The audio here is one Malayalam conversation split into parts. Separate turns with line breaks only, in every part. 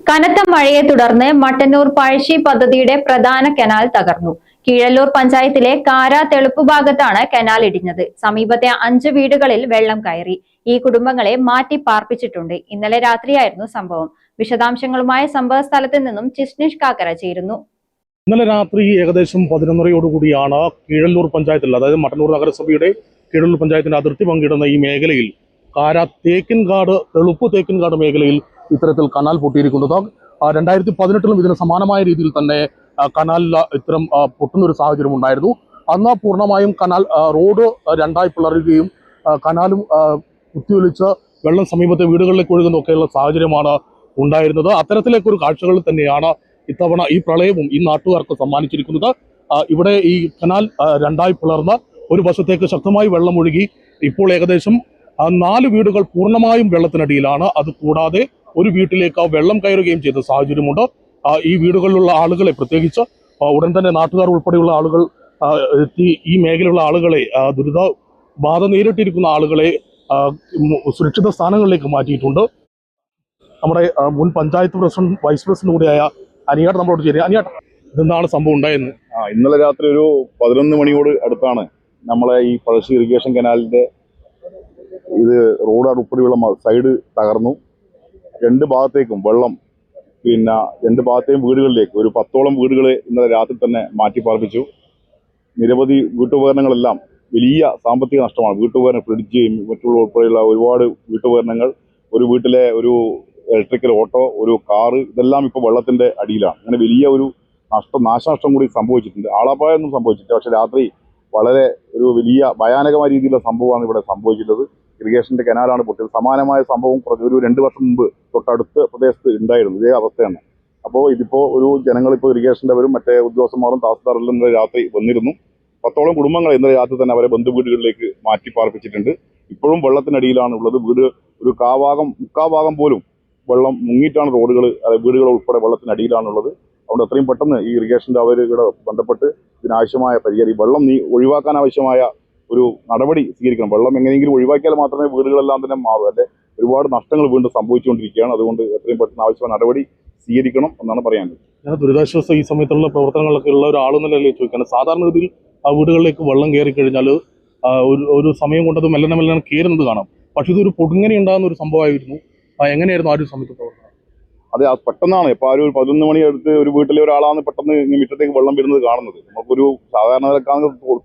കനത്ത മഴയെ തുടർന്ന് മട്ടന്നൂർ പഴശ്ശി പദ്ധതിയുടെ പ്രധാന കനാൽ തകർന്നു. കീഴല്ലൂർ പഞ്ചായത്തിലെ കാര തെളുപ്പ് ഭാഗത്താണ് കനാൽ ഇടിഞ്ഞത്. സമീപത്തെ 5 വീടുകളിൽ വെള്ളം കയറി. ഈ കുടുംബങ്ങളെ മാറ്റി പാർപ്പിച്ചിട്ടുണ്ട്. ഇന്നലെ രാത്രിയായിരുന്നു സംഭവം. വിശദാംശങ്ങളുമായി സംഭവ സ്ഥലത്ത് നിന്നും ചിസ്നിഷ് കാക്കര ചേരുന്നു.
ഇന്നലെ രാത്രി ഏകദേശം 11:30 കീഴല്ലൂർ പഞ്ചായത്തിൽ, അതായത് മട്ടന്നൂർ നഗരസഭയുടെ കീഴല്ലൂർ പഞ്ചായത്തിന്റെ അതിർത്തി പങ്കിടുന്ന ഈ മേഖലയിൽ കാര തേക്കിൻകാട് തെളുപ്പ് തേക്കിൻകാട് മേഖലയിൽ ഇത്തരത്തിൽ കനാൽ പൊട്ടിയിരിക്കുന്നത്. 2018 ഇതിന് സമാനമായ രീതിയിൽ തന്നെ കനാലിൽ ഇത്തരം പൊട്ടുന്ന ഒരു സാഹചര്യം ഉണ്ടായിരുന്നു. അന്ന് പൂർണ്ണമായും കനാൽ റോഡ് രണ്ടായി പിളരുകയും കനാലും കുത്തിയൊലിച്ച് വെള്ളം സമീപത്തെ വീടുകളിലേക്ക് ഒഴുകുന്നൊക്കെയുള്ള സാഹചര്യമാണ് ഉണ്ടായിരുന്നത്. അത്തരത്തിലേക്കൊരു കാഴ്ചകൾ തന്നെയാണ് ഇത്തവണ ഈ പ്രളയവും ഈ നാട്ടുകാർക്ക് സമ്മാനിച്ചിരിക്കുന്നത്. ഇവിടെ ഈ കനാൽ രണ്ടായി പിളർന്ന് ഒരു വശത്തേക്ക് ശക്തമായി വെള്ളം ഒഴുകി ഇപ്പോൾ ഏകദേശം 4 വീടുകൾ പൂർണ്ണമായും വെള്ളത്തിനടിയിലാണ്. അതുകൂടാതെ ഒരു വീട്ടിലേക്ക് വെള്ളം കയറുകയും ചെയ്ത സാഹചര്യമുണ്ട്. ഈ വീടുകളിലുള്ള ആളുകളെ, പ്രത്യേകിച്ച് ഉടൻ തന്നെ നാട്ടുകാർ ഉൾപ്പെടെയുള്ള ആളുകൾ എത്തി ഈ മേഖലയിലുള്ള ആളുകളെ, ദുരിത ബാധ നേരിട്ടിരിക്കുന്ന ആളുകളെ സുരക്ഷിത സ്ഥാനങ്ങളിലേക്ക് മാറ്റിയിട്ടുണ്ട്. നമ്മുടെ മുൻ പഞ്ചായത്ത് പ്രസിഡന്റ്, വൈസ് പ്രസിഡന്റ് കൂടിയായ അനിയാട്ട് നമ്മളോട് ചേരുക. അനിയാട്ട്, ഇതെന്താണ് സംഭവം ഉണ്ടായെന്ന്?
ഇന്നലെ രാത്രി ഒരു 11 മണിയോട് അടുത്താണ് നമ്മളെ ഈ പഴശ്ശി ഇറിഗേഷൻ കനാലിന്റെ റോഡ് ഉൾപ്പെടെയുള്ള സൈഡ് തകർന്നു. 2 ഭാഗത്തേക്കും വെള്ളം, പിന്നെ 2 ഭാഗത്തെയും വീടുകളിലേക്ക് ഒരു 10ഓളം വീടുകളെ ഇന്നലെ രാത്രി തന്നെ മാറ്റി പാർപ്പിച്ചു. നിരവധി വീട്ടുപകരണങ്ങളെല്ലാം വലിയ സാമ്പത്തിക നഷ്ടമാണ്. വീട്ടുപകരണം, ഫ്രിഡ്ജ്, മറ്റുള്ള ഉൾപ്പെടെയുള്ള ഒരുപാട് വീട്ടുപകരണങ്ങൾ, ഒരു വീട്ടിലെ ഒരു ഇലക്ട്രിക്കൽ ഓട്ടോ, ഒരു കാറ്, ഇതെല്ലാം ഇപ്പോൾ വെള്ളത്തിന്റെ അടിയിലാണ്. അങ്ങനെ വലിയ ഒരു നാശനഷ്ടം കൂടി സംഭവിച്ചിട്ടുണ്ട്. ആളപായമൊന്നും സംഭവിച്ചിട്ടില്ല. പക്ഷെ രാത്രി വളരെ ഒരു വലിയ ഭയാനകമായ രീതിയിലുള്ള സംഭവമാണ് ഇവിടെ സംഭവിച്ചിട്ടുള്ളത്. ഇറിഗേഷന്റെ കനാലാണ് പൊട്ടിയത്. സമാനമായ സംഭവം ഒരു 2 വർഷം മുമ്പ് തൊട്ടടുത്ത പ്രദേശത്ത് ഉണ്ടായിരുന്നു. ഇതേ അവസ്ഥയാണ്. അപ്പോൾ ഇതിപ്പോൾ ജനങ്ങളിപ്പോൾ ഇറിഗേഷൻ്റെവരും മറ്റേ ഉദ്യോഗസ്ഥന്മാരും തഹസിൽദാറെല്ലാം ഇന്നലെ രാത്രി വന്നിരുന്നു. 10ഓളം കുടുംബങ്ങൾ ഇന്നലെ രാത്രി തന്നെ അവരെ ബന്ധുവീടുകളിലേക്ക് മാറ്റി പാർപ്പിച്ചിട്ടുണ്ട്. ഇപ്പോഴും വെള്ളത്തിനടിയിലാണ് ഉള്ളത്. വീട് ഒരു മുക്കാഭാഗം പോലും വെള്ളം മുങ്ങിയിട്ടാണ് വീടുകൾ ഉൾപ്പെടെ വെള്ളത്തിനടിയിലാണുള്ളത്. അതുകൊണ്ട് എത്രയും പെട്ടെന്ന് ഈ ഇറിഗേഷൻ്റെ അവരുടെ ബന്ധപ്പെട്ട് ഇതിനാവശ്യമായ പരിഹാരം, ഈ വെള്ളം ഒഴിവാക്കാൻ ആവശ്യമായ ഒരു നടപടി സ്വീകരിക്കണം. വെള്ളം എങ്ങനെയെങ്കിലും ഒഴിവാക്കിയാൽ മാത്രമേ വീടുകളെല്ലാം തന്നെ മാറൂ. അല്ലെ ഒരുപാട് നഷ്ടങ്ങൾ വീണ്ടും സംഭവിച്ചുകൊണ്ടിരിക്കുകയാണ്. അതുകൊണ്ട് എത്രയും പെട്ടെന്ന് ആവശ്യമായ നടപടി സ്വീകരിക്കണം എന്നാണ് പറയാനുള്ളത്.
ദുരിതാശ്വാസ ഈ സമയത്തുള്ള പ്രവർത്തനങ്ങളൊക്കെ ഉള്ള ഒരാളെന്നല്ലേ ചോദിക്കുന്നത്. സാധാരണഗതിയിൽ ആ വീടുകളിലേക്ക് വെള്ളം കയറി കഴിഞ്ഞാൽ ഒരു സമയം കൊണ്ടത് മെല്ലനെ കയറുന്നത് കാണാം. പക്ഷെ ഇതൊരു പൊടുങ്ങനെ ഉണ്ടാകുന്ന ഒരു സംഭവമായിരുന്നു. എങ്ങനെയായിരുന്നു ആ ഒരു സമയത്ത് പ്രവർത്തനം?
അതെ, പെട്ടെന്നാണ്. ഇപ്പോൾ ഒരു 11 മണി അടുത്ത് ഒരു വീട്ടിലെ ഒരാളാണ് പെട്ടെന്ന് മുറ്റത്തേക്ക് വെള്ളം വരുന്നത് കാണുന്നത്. നമുക്കൊരു സാധാരണ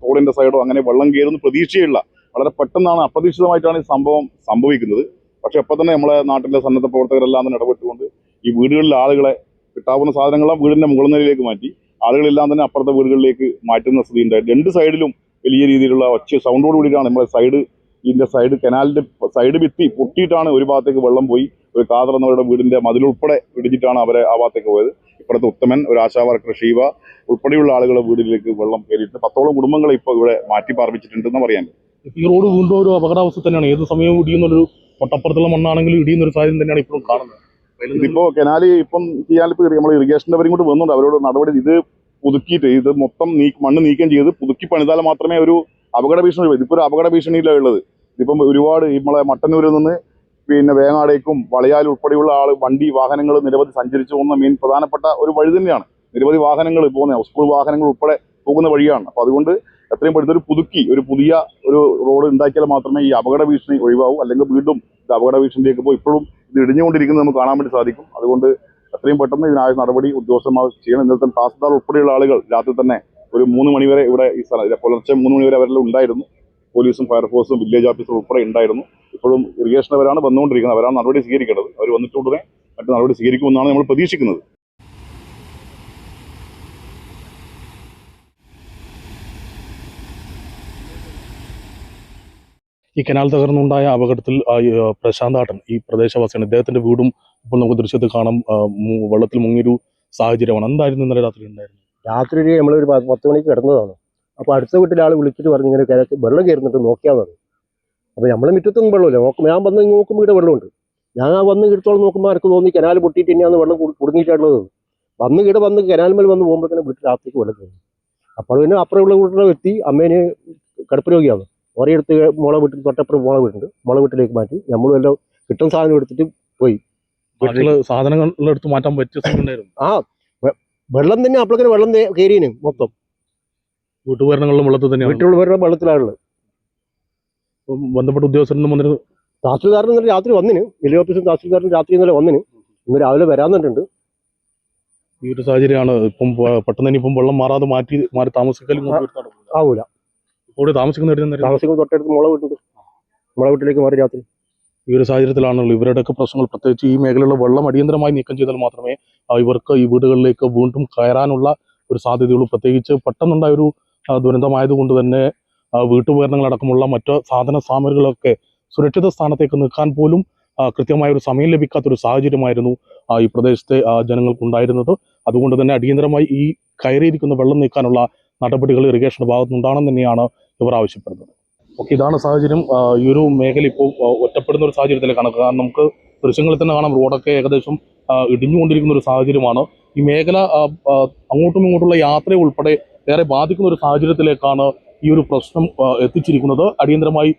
തോടിന്റെ സൈഡോ അങ്ങനെ വെള്ളം കയറുന്ന പ്രതീക്ഷയുള്ള, വളരെ പെട്ടെന്നാണ്, അപ്രതീക്ഷിതമായിട്ടാണ് ഈ സംഭവം സംഭവിക്കുന്നത്. പക്ഷെ അപ്പോൾ തന്നെ നമ്മളെ നാട്ടിലെ സന്നദ്ധ പ്രവർത്തകരെല്ലാം തന്നെ ഇടപെട്ടുകൊണ്ട് ഈ വീടുകളിലെ ആളുകളെ കിട്ടാവുന്ന സാധനങ്ങളെല്ലാം വീടിന്റെ മുകൾ നിലയിലേക്ക് മാറ്റി ആളുകളെല്ലാം തന്നെ അപ്പുറത്തെ വീടുകളിലേക്ക് മാറ്റുന്ന സ്ഥിതി ഉണ്ടായി. 2 സൈഡിലും വലിയ രീതിയിലുള്ള സൗണ്ടോട് കൂടിയിട്ടാണ് നമ്മളെ സൈഡ് കനാലിന്റെ സൈഡ് ഭിത്തി പൊട്ടിയിട്ടാണ് ഒരു ഭാഗത്തേക്ക് വെള്ളം പോയി. ഒരു കാതർ എന്നവരുടെ വീടിന്റെ മതിലുൾപ്പെടെ ഇടിഞ്ഞിട്ടാണ് അവരെ ആ ഭാഗത്തേക്ക് പോയത്. ഇപ്പുറത്തെ ഉത്തമൻ, ഒരു ആശാ വർക്കർ ഷീവ ഉൾപ്പെടെയുള്ള ആളുകളുടെ വീടുകളിലേക്ക് വെള്ളം കയറിയിട്ട് 10ഓളം കുടുംബങ്ങളെ ഇപ്പോൾ ഇവിടെ മാറ്റി പാർപ്പിച്ചിട്ടുണ്ടെന്ന് പറയാൻ.
ഈ റോഡ് വീണ്ടും ഒരു അപകടാവസ്ഥ തന്നെയാണ്. ഏത് സമയവും ഇടിയുന്നൊരു, തൊട്ടപ്പുറത്തുള്ള മണ്ണാണെങ്കിലും ഇടിയുന്നൊരു സാഹചര്യം തന്നെയാണ് ഇപ്പോഴും കാണുന്നത്.
ഇതിപ്പോ കനാല് ഇപ്പം ചെയ്യാനിപ്പോൾ നമ്മൾ ഇറിഗേഷൻ്റെവരും കൂടി വന്നുകൊണ്ട് അവരോട് നടപടി ഇത് പുതുക്കിയിട്ട് ഇത് മൊത്തം മണ്ണ് നീക്കം ചെയ്ത് പുതുക്കി പണിതാൽ മാത്രമേ ഒരു അപകട ഭീഷണി. ഇതിപ്പോൾ ഒരു അപകട ഭീഷണിയിലാണ് ഉള്ളത്. ഇതിപ്പം ഒരുപാട് നമ്മളെ മട്ടന്നൂരിൽ നിന്ന് പിന്നെ വേങ്ങാടേക്കും വളയാൽ ഉൾപ്പെടെയുള്ള വണ്ടി വാഹനങ്ങൾ നിരവധി സഞ്ചരിച്ചു പോകുന്ന പ്രധാനപ്പെട്ട ഒരു വഴി തന്നെയാണ്. നിരവധി വാഹനങ്ങൾ പോകുന്ന സ്കൂൾ വാഹനങ്ങൾ ഉൾപ്പെടെ പോകുന്ന വഴിയാണ്. അപ്പോൾ അതുകൊണ്ട് എത്രയും പെട്ടെന്ന് ഒരു പുതിയ റോഡ് ഉണ്ടാക്കിയാൽ മാത്രമേ ഈ അപകട ഭീഷണി ഒഴിവാകൂ. അല്ലെങ്കിൽ വീണ്ടും ഇത് അപകട ഭീഷണിയിലേക്ക് പോയി ഇപ്പോഴും ഇത് ഇടിഞ്ഞുകൊണ്ടിരിക്കുന്നത് നമുക്ക് കാണാൻ വേണ്ടി സാധിക്കും. അതുകൊണ്ട് എത്രയും പെട്ടെന്ന് ഇതിനായ നടപടി ഉദ്യോഗസ്ഥന്മാർ ചെയ്യണം. ഇന്നത്തെ തഹസിൽദാർ ഉൾപ്പെടെയുള്ള ആളുകൾ രാത്രി തന്നെ ഒരു 3 മണിവരെ ഇവിടെ ഈ സ്ഥലം പുലർച്ചെ 3 മണിവരെ അവരെല്ലാം ഉണ്ടായിരുന്നു. പോലീസും ഫയർഫോഴ്സും വില്ലേജ് ഓഫീസറും ഉൾപ്പെടെ ഉണ്ടായിരുന്നു. ഇപ്പോഴും ഇറിഗേഷനവരാണ് വന്നുകൊണ്ടിരിക്കുന്നത്. അവരാണ് നടപടി സ്വീകരിക്കേണ്ടത്. അവർ വന്നിട്ടുടനെ മറ്റു നടപടി സ്വീകരിക്കുമെന്നാണ് നമ്മൾ പ്രതീക്ഷിക്കുന്നത്.
ഈ കനാൽ തകർന്നുണ്ടായ അപകടത്തിൽ പ്രശാന്താട്ടൻ, ഈ പ്രദേശവാസിയാണ്, ഇദ്ദേഹത്തിന്റെ വീടും ഇപ്പോൾ നമുക്ക് ദൃശ്യത്തിൽ കാണാം വെള്ളത്തിൽ മുങ്ങിയൊരു സാഹചര്യമാണ്. എന്തായിരുന്നു ഇന്നലെ രാത്രി ഉണ്ടായിരുന്നത്?
രാത്രി നമ്മളൊരു 10 മണിക്ക് കിടന്നതാണ്. അപ്പോൾ അടുത്ത വീട്ടിലെ ആൾ വിളിച്ചിട്ട് പറഞ്ഞു ഇങ്ങനെ വെള്ളം കയറുന്നിട്ട് നോക്കിയാൽ മതി. അപ്പോൾ നമ്മളെ മുറ്റത്തൊന്നും വെള്ളമില്ല. ഞാൻ വന്ന് നോക്കുമ്പോൾ ഇവിടെ വെള്ളമുണ്ട്. ഞാൻ വന്ന് ഇടത്തോളം നോക്കുമ്പോൾ എനിക്ക് തോന്നി കനാൽ പൊട്ടിയിട്ട് തന്നെയാണ് വെള്ളം കുടുങ്ങിയിട്ടുള്ളത്. വന്ന് കനാൽമേൽ വന്ന് പോകുമ്പോഴത്തേനും വീട്ടിൽ രാത്രിക്ക് വെള്ളം കയറി. അപ്പോൾ പിന്നെ അപ്പുറമുള്ള വീട്ടിലെ വ്യക്തി അമ്മേന് കിടപ്പ് രോഗിയാണ്. ഒരേടുത്ത് മുള വീട്ടിൽ തൊട്ടപ്പുറം മുള വീട്ടുണ്ട്. മുള വീട്ടിലേക്ക് മാറ്റി നമ്മളും എല്ലാം കിട്ടുന്ന സാധനം എടുത്തിട്ട് പോയി.
ബാക്കിയുള്ള സാധനങ്ങളെടുത്ത് മാറ്റാൻ പറ്റിയ സമയം ഉണ്ടായിരുന്നു.
ആ വെള്ളം തന്നെ അപ്പോഴേക്കും വെള്ളം കയറിയന് മൊത്തം.
വീട്ടുപകരണങ്ങളിലും വെള്ളത്തിൽ തന്നെയാണ്.
വീട്ടിലുള്ളവരുടെ വെള്ളത്തിലാണുള്ളത്.
ബന്ധപ്പെട്ട ഉദ്യോഗസ്ഥരൊന്നും വന്നിട്ട്
തഹസിൽദാരൻ ഇന്നലെ രാത്രി വന്നിന്, വില്ലേജ് ഓഫീസും തഹസിൽദാരൻ രാത്രി ഇന്നലെ വന്നിന്. ഇന്ന് രാവിലെ വരാന്നുണ്ട്.
ഈ ഒരു സാഹചര്യമാണ് ഇപ്പം പെട്ടെന്ന് ഇനിയിപ്പം വെള്ളം മാറി താമസിക്കലും
ആവൂല.
ഇവിടെ
താമസിക്കുന്ന തൊട്ടടുത്ത് മുള വീട്ടുണ്ട്, മുള വീട്ടിലേക്ക് മാറി രാത്രി.
ഈ ഒരു സാഹചര്യത്തിലാണല്ലോ ഇവരുടെയൊക്കെ പ്രശ്നങ്ങൾ. പ്രത്യേകിച്ച് ഈ മേഖലയിലുള്ള വെള്ളം അടിയന്തരമായി നീക്കം ചെയ്താൽ മാത്രമേ ഇവർക്ക് ഈ വീടുകളിലേക്ക് വീണ്ടും കയറാനുള്ള ഒരു സാധ്യതയുള്ളൂ. പ്രത്യേകിച്ച് പെട്ടെന്നുണ്ടായ ഒരു ദുരന്തമായതുകൊണ്ട് തന്നെ വീട്ടുപകരണങ്ങളടക്കമുള്ള മറ്റ് സാധന സാമഗ്രികളൊക്കെ സുരക്ഷിത സ്ഥാനത്തേക്ക് നിൽക്കാൻ പോലും കൃത്യമായ ഒരു സമയം ലഭിക്കാത്തൊരു സാഹചര്യമായിരുന്നു ഈ പ്രദേശത്തെ ജനങ്ങൾക്കുണ്ടായിരുന്നത്. അതുകൊണ്ട് തന്നെ അടിയന്തരമായി ഈ കയറിയിരിക്കുന്ന വെള്ളം നീക്കാനുള്ള നടപടികൾ ഇറിഗേഷന്റെ ഭാഗത്തുനിന്നുണ്ടാണെന്ന് തന്നെയാണ് ഇവർ ആവശ്യപ്പെടുന്നത്. ഓക്കെ, ഇതാണ് സാഹചര്യം. ഈ ഒരു മേഖല ഇപ്പോൾ ഒറ്റപ്പെടുന്ന ഒരു സാഹചര്യത്തിലേക്കാണ്. കാരണം നമുക്ക് ദൃശ്യങ്ങളിൽ തന്നെ കാണാം, റോഡൊക്കെ ഏകദേശം ഇടിഞ്ഞുകൊണ്ടിരിക്കുന്ന ഒരു സാഹചര്യമാണ്. ഈ മേഖല അങ്ങോട്ടും ഇങ്ങോട്ടുള്ള യാത്ര ഉൾപ്പെടെ ഏറെ ബാധിക്കുന്ന ഒരു സാഹചര്യത്തിലേക്കാണ് ഈ ഒരു പ്രശ്നം എത്തിച്ചിരിക്കുന്നത്. അടിയന്തരമായി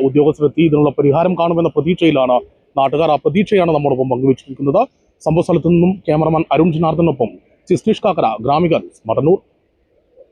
ഉദ്യോഗസ്ഥരെത്തി ഇതിനുള്ള പരിഹാരം കാണുമെന്ന പ്രതീക്ഷയിലാണ് നാട്ടുകാർ. ആ പ്രതീക്ഷയാണ് നമ്മോടൊപ്പം പങ്കുവച്ചിരിക്കുന്നത്. സംഭവ സ്ഥലത്തു നിന്നും ക്യാമറമാൻ അരുൺ ജനാർദ്ദനൊപ്പം സിസ്റ്റീഷ് കാക്കര, ഗ്രാമിക ന്യൂസ്, മട്ടന്നൂർ.